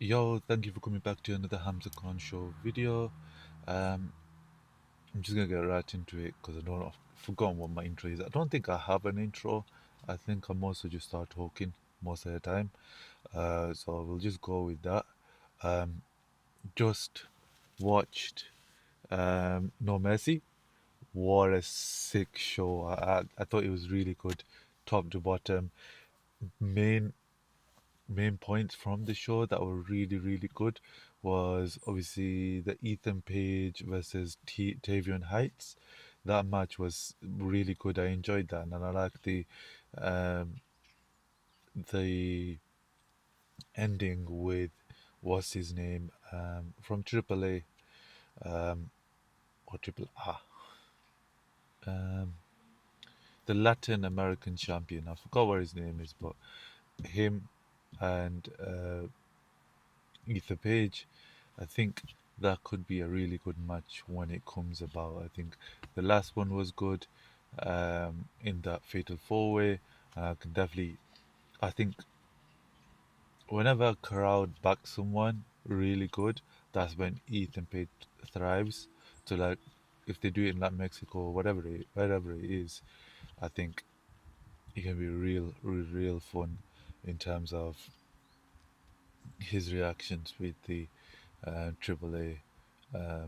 Yo, thank you for coming back to another Hamza Khan show video. Um, I'm just gonna get right into it because I don't know, I've forgotten what my intro is. I don't think I have an intro. I think I mostly just start talking most of the time. So we'll just go with that. Um, just watched No Mercy. What a sick show! I thought it was really good, top to bottom. Main main points from the show that were really good was obviously the Ethan Page versus Tavion Heights. That match was really good. I enjoyed that, and I like um, the ending with what's his name from Triple A or Triple A, um, the Latin American champion. I forgot what his name is, but him and Ethan Page. I think that could be a really good match when it comes about. I think the last one was good in that fatal four way. I can definitely, I think whenever a crowd backs someone really good, that's when Ethan Page thrives. So like, if they do it in like Mexico or wherever it is, I think it can be real fun in terms of his reactions with the Triple A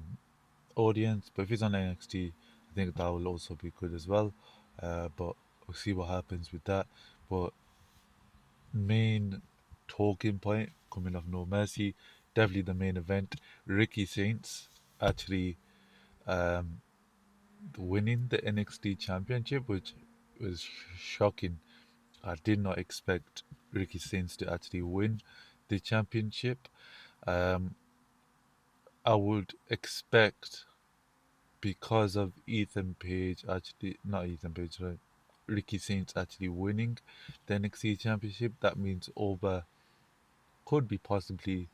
audience. But if he's on NXT, I think that will also be good as well. But we'll see what happens with that. But main talking point coming off No Mercy, definitely the main event. Ricky Saints actually um, winning the NXT Championship, which was shocking. I did not expect Ricky Saints to actually win the championship. Um, I would expect because of Ethan Page actually not Ethan Page, right? Ricky Saints actually winning the NXT Championship. That means Oba could be possibly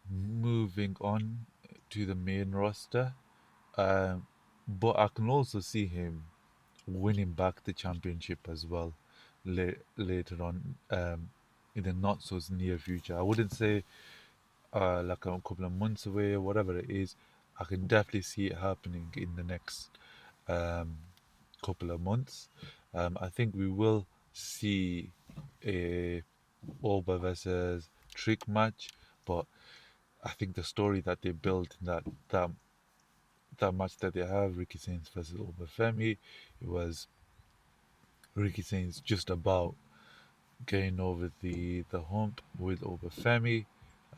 moving on to the main roster. Um, but I can also see him winning back the championship as well later on in the not so near future. I wouldn't say like a couple of months away or whatever it is. I can definitely see it happening in the next um, couple of months. I think we will see a Oba versus Trick match, but I think the story that they built in that match that they have, Ricky Saints versus Oba Femi, it was Ricky Saints just about getting over the hump with Oba Femi.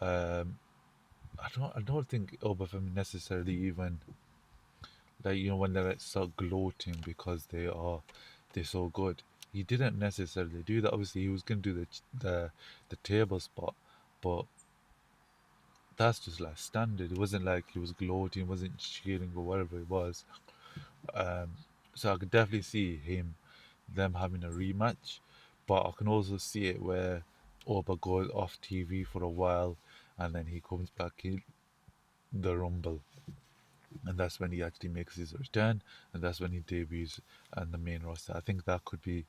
Um, I don't think Oba Femi necessarily even like when they like start gloating because they're so good. He didn't necessarily do that. Obviously, he was gonna do the table spot, but that's just like standard. It wasn't like he was gloating, wasn't cheering or whatever it was. Um, so I could definitely see them having a rematch, but I can also see it where Oba goes off TV for a while, and then he comes back in the Rumble, and that's when he actually makes his return, and that's when he debuts on the main roster. I think that could be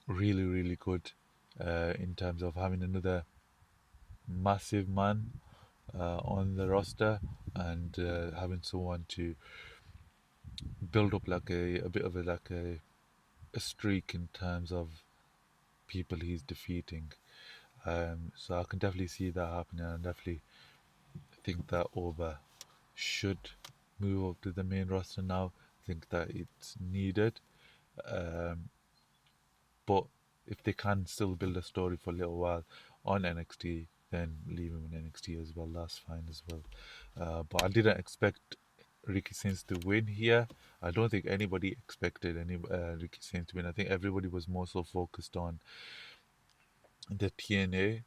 really good in terms of having another massive man on the roster and having someone to build up like a bit of a streak in terms of people he's defeating. So I can definitely see that happening. I definitely think that Over should move up to the main roster now. I think that it's needed. Um, but if they can still build a story for a little while on NXT, then leave him in NXT as well. That's fine as well. But I didn't expect Ricky Saints to win here. I don't think anybody expected any Ricky Saints to win. I think everybody was more so focused on the TNA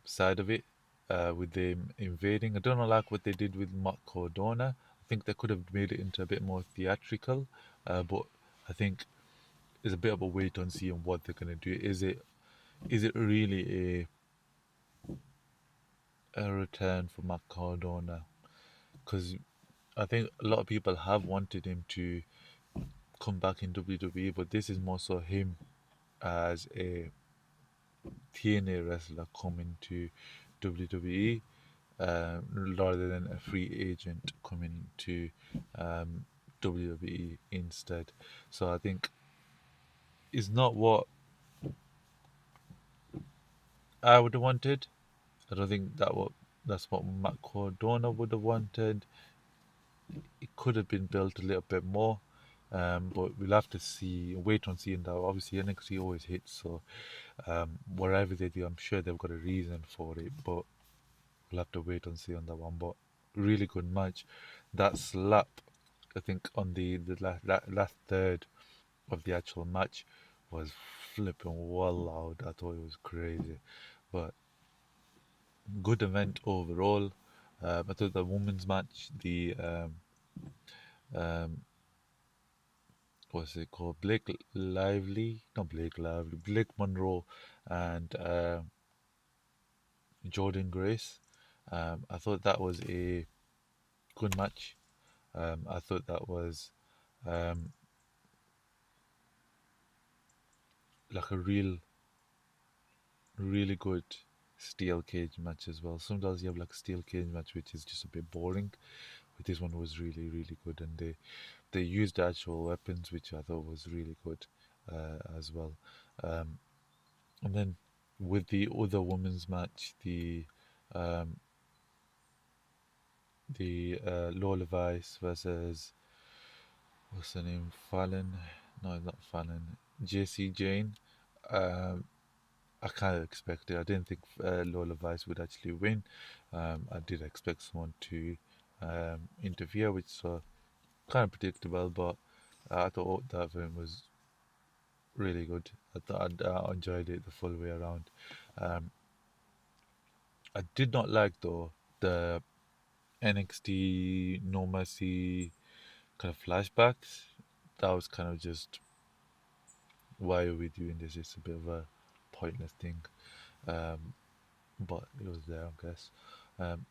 side of it with them invading. I don't know like what they did with Mark Cardona. I think they could have made it into a bit more theatrical, but I think it's a bit of a wait on seeing what they're gonna do. Is it really a return for Mark Cardona? Because I think a lot of people have wanted him to come back in WWE, but this is more so him as a TNA wrestler coming to WWE, rather than a free agent coming to um, WWE instead. So I think it's not what I would have wanted. I don't think that's what Matt Cardona would have wanted. It could have been built a little bit more, but we'll have to see, wait on seeing that. Obviously, NXT always hits, so whatever they do, I'm sure they've got a reason for it. But we'll have to wait and see on that one. But really good match. That slap, I think, on last third of the actual match was flipping well loud. I thought it was crazy, but good event overall. I thought the women's match, the um, what's it called? Blake Lively, not Blake Lively, Blake Monroe, and Jordan Grace. I thought that was a good match. I thought that was um, like a really good steel cage match as well. Sometimes you have like a steel cage match which is just a bit boring, but this one was really good, and they used actual weapons, which I thought was really good as well. Um, and then with the other women's match, um, the Lola Vice versus what's her name, Fallon? No, not Fallon. JC Jane. Um, I kind of expected. I didn't think Lola Vice would actually win. I did expect someone to interfere, which was kind of predictable, but I thought that film was really good. I thought I enjoyed it the full way around. Um, I did not like though the NXT No Mercy kind of flashbacks. That was kind of just, why are we doing this? It's a bit of a pointless thing. Um, but it was there, I guess. Um,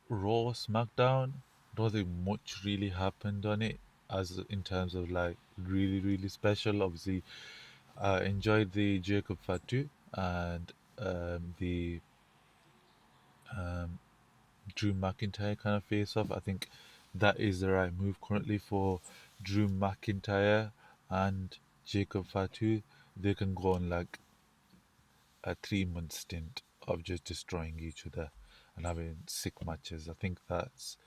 Raw, SmackDown, don't think much really happened on it as in terms of like really special. Obviously, I enjoyed the Jacob Fatu and the um, Drew McIntyre kind of face off. I think that is the right move currently for Drew McIntyre and Jacob Fatu. They can go on like a 3 month stint of just destroying each other and having sick matches. I think that's,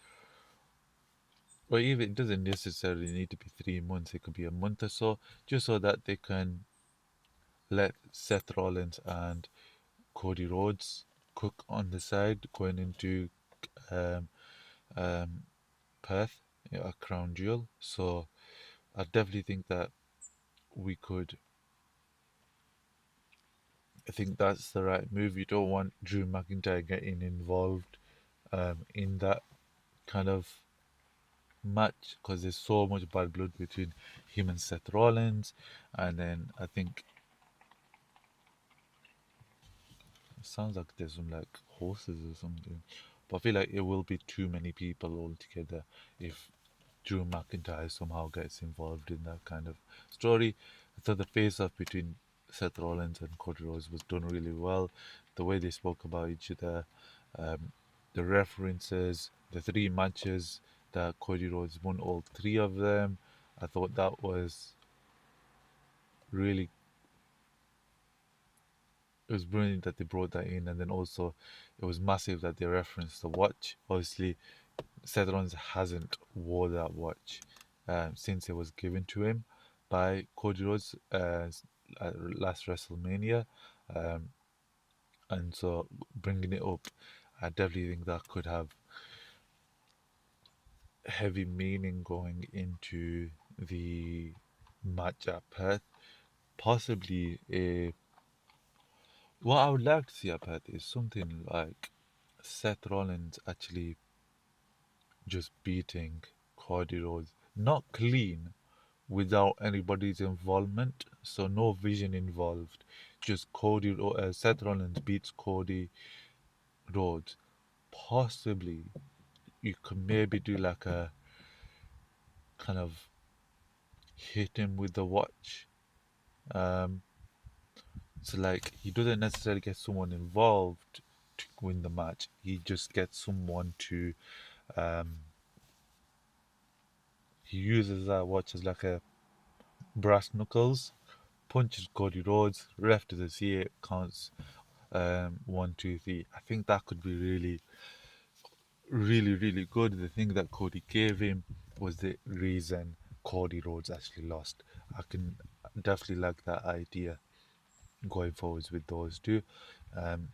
well, even it doesn't necessarily need to be 3 months. It could be a month or so, just so that they can let Seth Rollins and Cody Rhodes cook on the side going into um, um, Perth, a crown jewel. So I definitely think that we could. I think that's the right move. You don't want Drew McIntyre getting involved in that kind of match because there's so much bad blood between him and Seth Rollins, and then I think it sounds like there's some like horses or something, but I feel like it will be too many people altogether if Drew McIntyre somehow gets involved in that kind of story. So the face-off between Seth Rollins and Cody Rhodes was done really well. The way they spoke about each other, um, the references, the 3 matches that Cody Rhodes won all 3 of them. I thought that was really, it was brilliant that they brought that in, and then also it was massive that they referenced the watch. Obviously, Seth Rollins hasn't wore that watch since it was given to him by Cody Rhodes at last WrestleMania, um, and so bringing it up, I definitely think that could have heavy meaning going into the match at Perth. Possibly a, what I would like to see at Perth is something like Seth Rollins actually just beating Cody Rhodes, not clean, without anybody's involvement, so no vision involved. Just Seth Rollins beats Cody Rhodes. Possibly, you could maybe do like a kind of hit him with the watch, Um, so like he doesn't necessarily get someone involved to win the match. He just gets someone to um, he uses that watch as like a brass knuckles, punches Cody Rhodes, ref doesn't see it, counts 1, 2, 3. I think that could be really, really, really good. The thing that Cody gave him was the reason Cody Rhodes actually lost. I can definitely like that idea going forwards with those two. Um,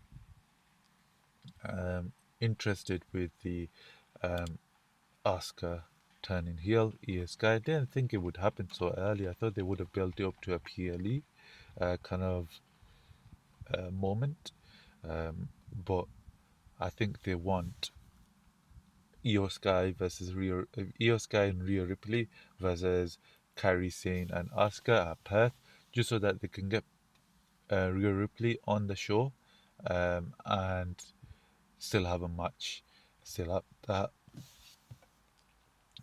Interested with the um, Oscar turning heel. ESK. I didn't think it would happen so early. I thought they would have built it up to a PLE kind of moment, but I think they want Io Sky versus Io Sky and Rhea Ripley versus Kairi Sane and Asuka at Perth, just so that they can get Rhea Ripley on the show, and still have a match, still have that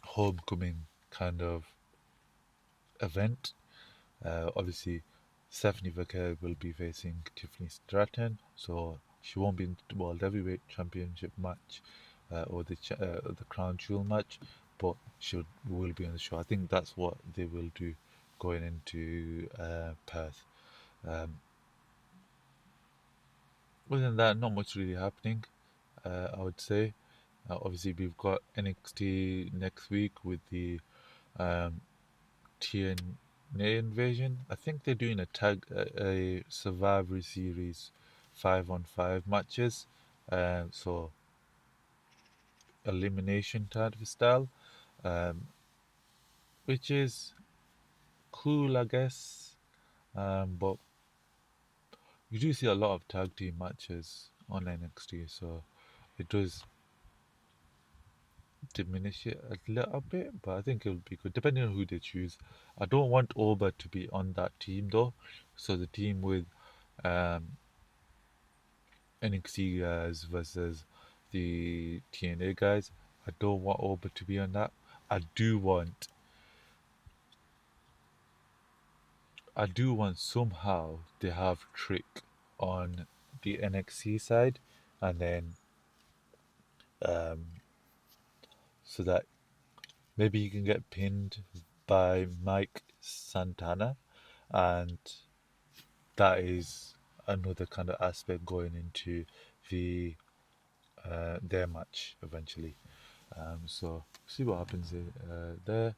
homecoming kind of event. Obviously, Stephanie Vaquer will be facing Tiffany Stratton, so she won't be in the World Heavyweight Championship match or the Crown Jewel match, but she will be on the show. I think that's what they will do going into Perth. Um, Other than that, not much really happening. I would say. Obviously, we've got NXT next week with the um, TNA Invasion. I think they're doing a Survivor Series 5-on-5 matches. So elimination type of style, um, which is cool, I guess. But you do see a lot of tag team matches on NXT, so it does diminish it a little bit. But I think it'll be good, depending on who they choose. I don't want Oba to be on that team though. So the team with um, NXT guys versus the TNA guys. I don't want Oba to be on that. I do want I do want somehow they have Trick on the NXT side, and then um, so that maybe he can get pinned by Mike Santana, and that is another kind of aspect going into the their match eventually. So see what happens there.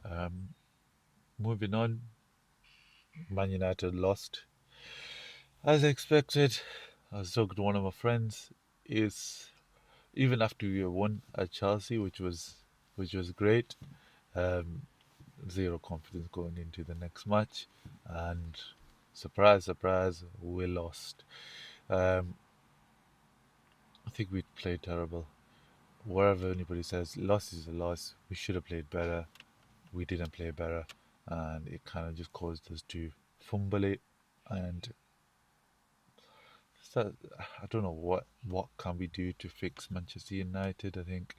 Um, Moving on, Man United lost as expected. I was talking to one of my friends. Is even after we won at Chelsea, which was great. Um, Zero confidence going into the next match, and surprise, surprise, we lost. Um, I think we played terrible. Wherever anybody says loss is a loss, we should have played better. We didn't play better, and it kind of just caused us to fumble it. And so I don't know what can we do to fix Manchester United. I think,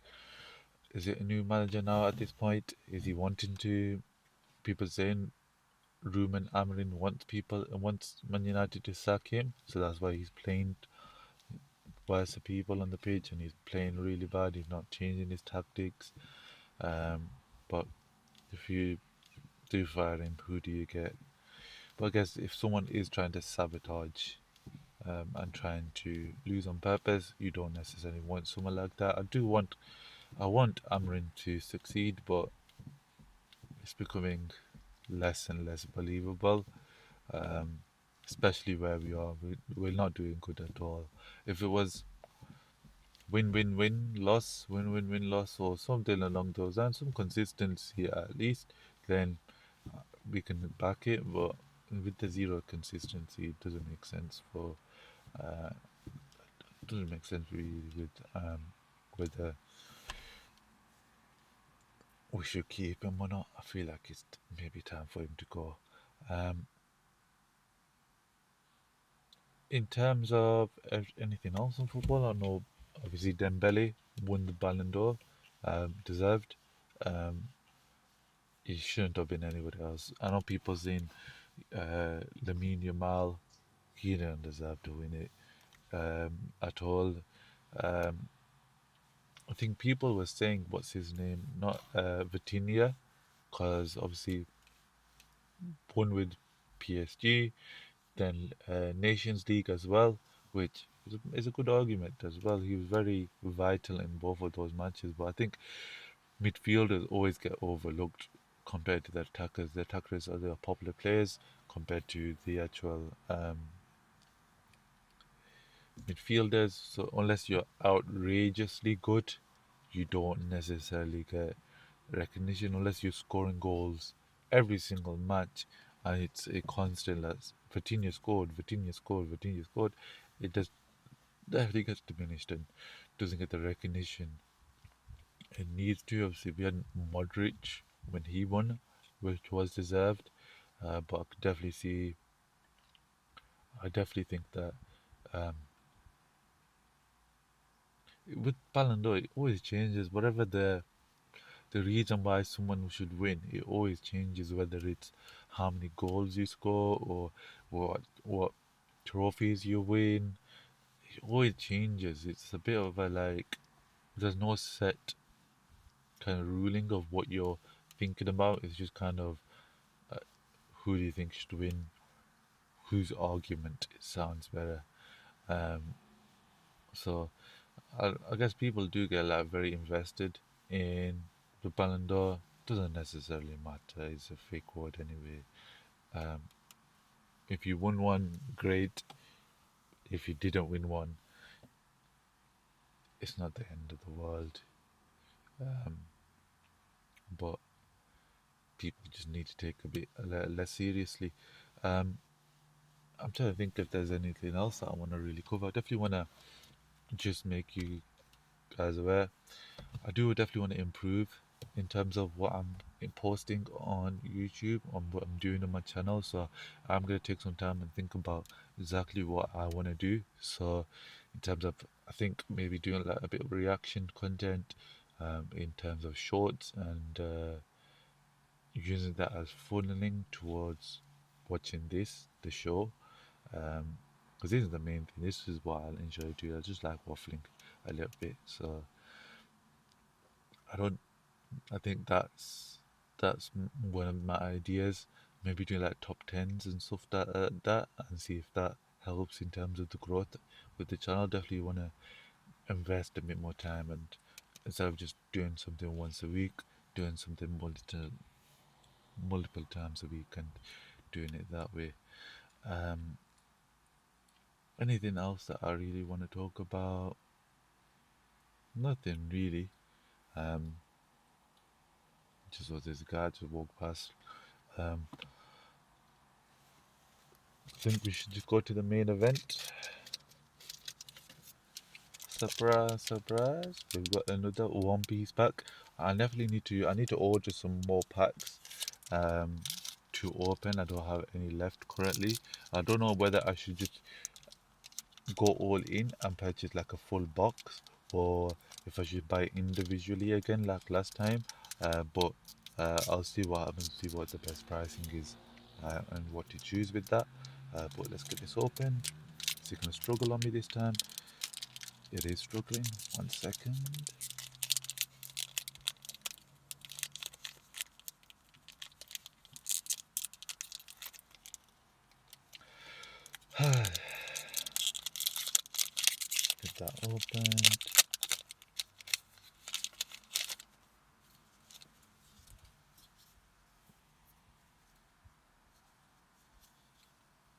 is it a new manager now at this point? Is he wanting to? People saying Ruben Amorim wants Man United to sack him, so that's why he's playing worse people on the pitch and he's playing really bad. He's not changing his tactics. Um, but if you do fire him, who do you get? But I guess if someone is trying to sabotage and trying to lose on purpose, you don't necessarily want someone like that. I want Amrin to succeed, but it's becoming less and less believable, um, especially where we are. We're not doing good at all. If it was win-win-win loss, win-win-win loss, or something along those lines, some consistency at least, then we can back it. But with the zero consistency, it doesn't make sense for. Uh, doesn't make sense really with whether we should keep him or not. I feel like it's maybe time for him to go. Um, in terms of anything else in football, I know obviously Dembele won the Ballon d'Or, deserved. Um, he shouldn't have been anybody else. I know people saying Lamine Yamal, he didn't deserve to win it at all. Um, I think people were saying, what's his name? Not Vitinha, because obviously won with PSG, then Nations League as well, which is a good argument as well. He was very vital in both of those matches, but I think midfielders always get overlooked compared to the attackers. The attackers are the popular players compared to the actual midfielders. So unless you're outrageously good, you don't necessarily get recognition unless you're scoring goals every single match and it's a constant as Vitinha scored, Vitinha scored, Vitinha scored. It does definitely gets diminished and doesn't get the recognition it needs to. Obviously, we had Modric when he won, which was deserved, but I could definitely see. I definitely think that um, with Ballon d'Or, it always changes. Whatever the reason why someone should win, it always changes. Whether it's how many goals you score or what trophies you win, it always changes. It's a bit of a like there's no set kind of ruling of what you're thinking about. It's just kind of uh, who do you think should win, whose argument sounds better. Um, so I guess people do get like very invested in the Ballon d'Or. Doesn't necessarily matter. It's a fake word anyway. Um, if you won one, great. If you didn't win one, it's not the end of the world. Um, but people just need to take a bit less seriously. Um, I'm trying to think if there's anything else that I want to really cover. I definitely want to just make you guys aware. I do definitely want to improve in terms of what I'm posting on YouTube, on what I'm doing on my channel. So I'm gonna take some time and think about exactly what I want to do. So in terms of, I think maybe doing like a bit of reaction content, in terms of shorts and using that as funneling towards watching the show. Because this is the main thing. This is what I'll enjoy doing. I just like waffling a little bit. So I don't I think that's one of my ideas. Maybe doing like top tens and stuff that and see if that helps in terms of the growth with the channel. Definitely want to invest a bit more time and instead of just doing something once a week, doing something multiple times a week and doing it that way. Um, Anything else that I really want to talk about? Nothing really. Um, just was this guy to walk past. Um, I think we should just go to the main event. Surprise, surprise. We've got another One Piece pack. I need to order some more packs um, to open. I don't have any left currently. I don't know whether I should just go all in and purchase like a full box or if I should buy individually again like last time. But I'll see what happens, see what the best pricing is and what to choose with that. But let's get this open. Is it going to struggle on me this time? It is struggling. 1 second. Get that opened.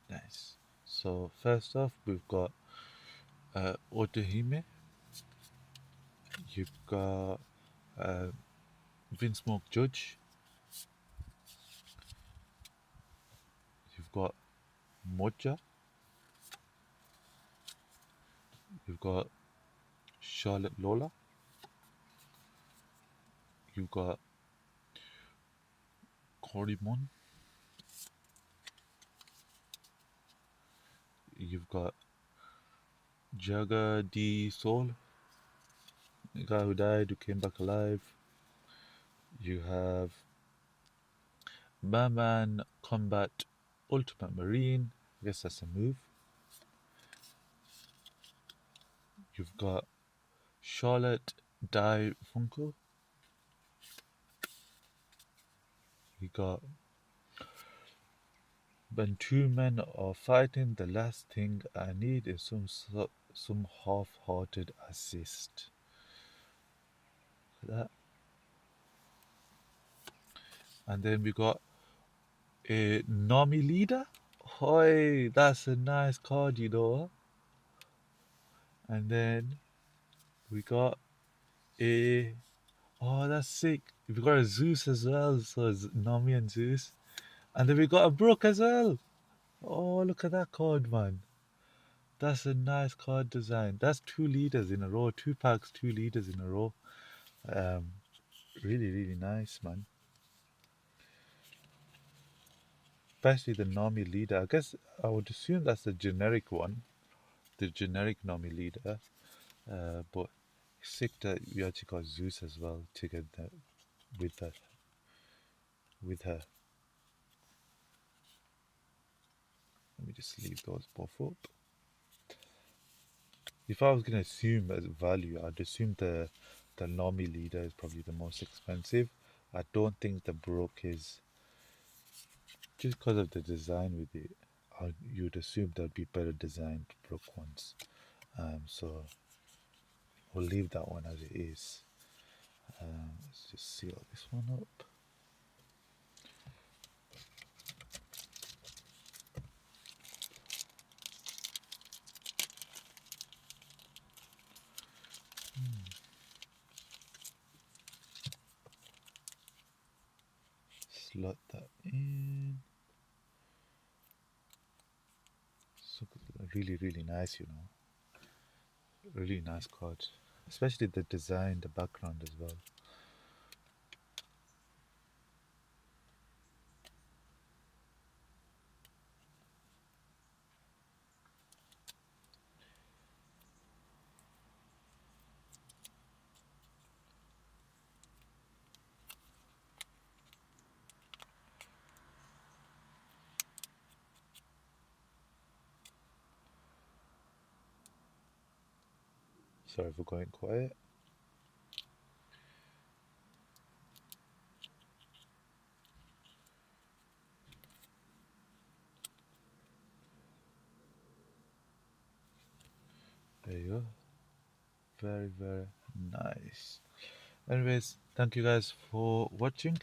Nice. So first off, we've got Otohime. You've got uh, Vince Smoke Judge. You've got Moja. You've got Charlotte Lola. You've got Corimon. You've got Jaga D Soul, the guy who died, who came back alive. You have Batman Combat Ultimate Marine. I guess that's a move. You've got Charlotte Die Funko. You got when two men are fighting, the last thing I need is some half-hearted assist. That. And then we got a Nami leader. Hoi, that's a nice card, you know. And then we got a oh, that's sick. We got a Zeus as well, so it's Nami and Zeus. And then we got a Brook as well. Oh, look at that card, man. That's a nice card design. That's two leaders in a row, two packs, two leaders in a row. Um, really, really nice, man. Especially the Nami leader. I guess I would assume that's the generic one, the generic Nami leader. But sick that we actually got Zeus as well together with that with her. Let me just leave those both up. If I was gonna assume as value, I'd assume the Nami leader is probably the most expensive. I don't think the Brook is just because of the design with it. You'd assume there'd be better designed Brook ones. So we'll leave that one as it is. Let's just seal this one up. Slot that in. So really, really nice, you know. Really nice card. Especially the design, the background as well. Sorry for going quiet. There you go. Very, very nice. Anyways, thank you guys for watching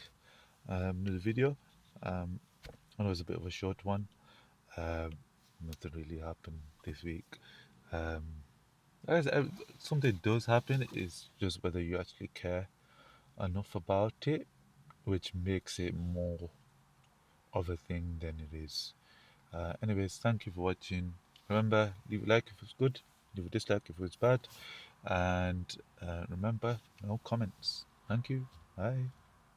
the video. Um, I know it was a bit of a short one. Um, Nothing really happened this week. Um, as something does happen, it's just whether you actually care enough about it, which makes it more of a thing than it is. Anyways, thank you for watching. Remember, leave a like if it's good, leave a dislike if it's bad, and remember, no comments. Thank you. Bye.